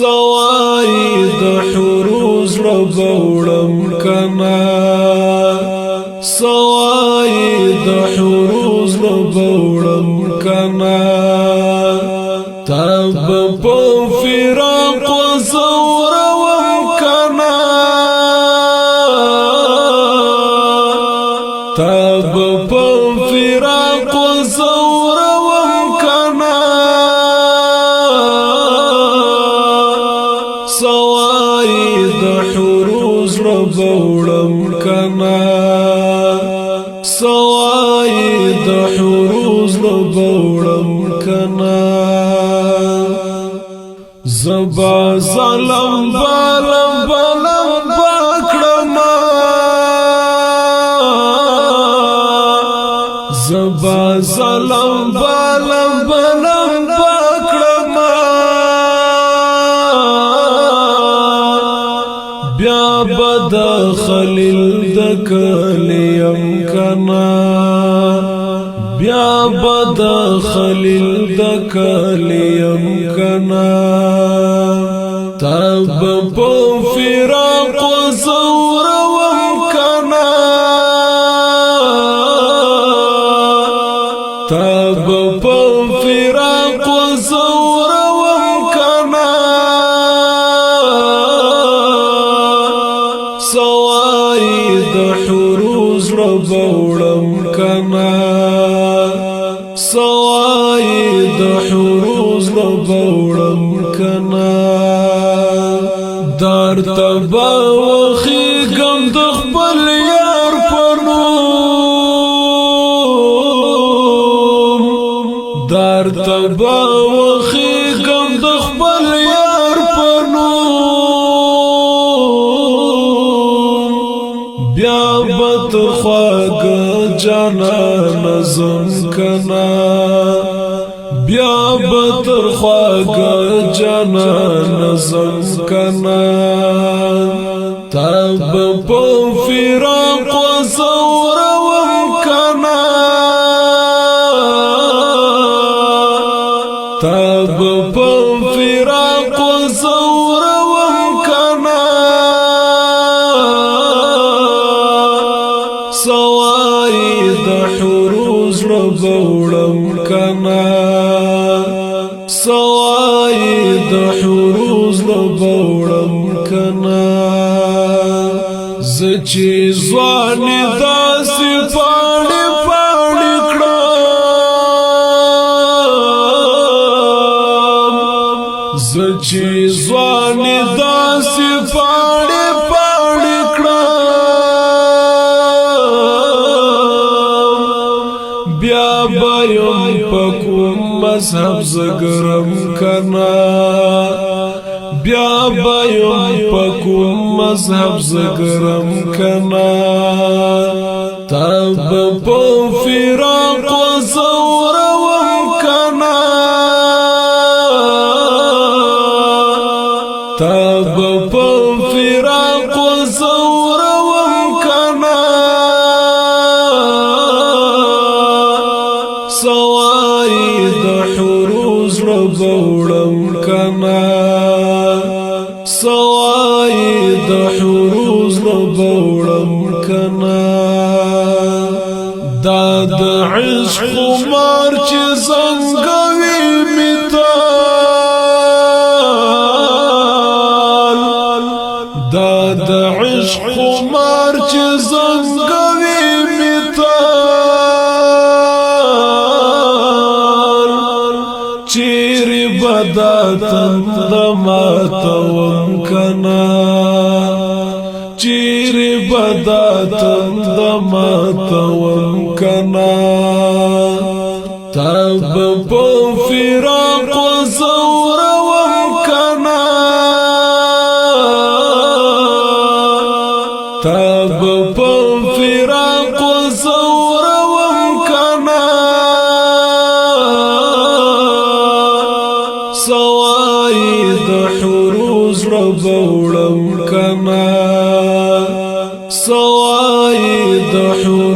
سوای د حروز لبوړم کنا سوای د حروز لبوړم کنا تب په فراق زورم کنا تب په فراق زورم کنا سوای د حروز لبوړم کنا سوای د حروز لبوړم کنا زبا ظلم بالم بالم باکړم زبا ظلم بالم بالم باکړم بیا بد خلیل د کلیم کنا بیا بد خلیل د کلیم کنا تب په فراق زورم کنا تب په فراق زورم کنا سوای د حروز لبوړم کنا سوای د حروز لبوړم کنا در تبا وخیګم د خپل یار پنوم در تبا وخیګم د خپل یار پنوم بیا بت خواګ جانا نظم کنا بیا بتر خواګ جانا نظم کنا تب په فراق زورم کنا تب په فراق زورم کنا سوای د حروز لبوړم کنا سوای د حروز لبوړم کنا زچې ځوان داسې پاڼې پاڼې کړم زچې ځوان داسې پاڼې پاڼې کړم بیا بایم پکوم مذهب زګرم کنا بیا بایم پکوم مذهب زګرم کنا تب په فراق زورم کنا تب په فراق زورم کنا سوای د حروز لبوړم کنا سوای د حروز لبوړم کنا دا د عشق خمار چې زنګوي مثال دا د عشق خمار چې زنګوي مثال چیرې بدا تند ماتوم کنا چیرې بدا تند ماتوم کنا تب په فراق زورم کنا تب په فراق زورم کنا سوای د حروز لبوړم کنا سوای د حروز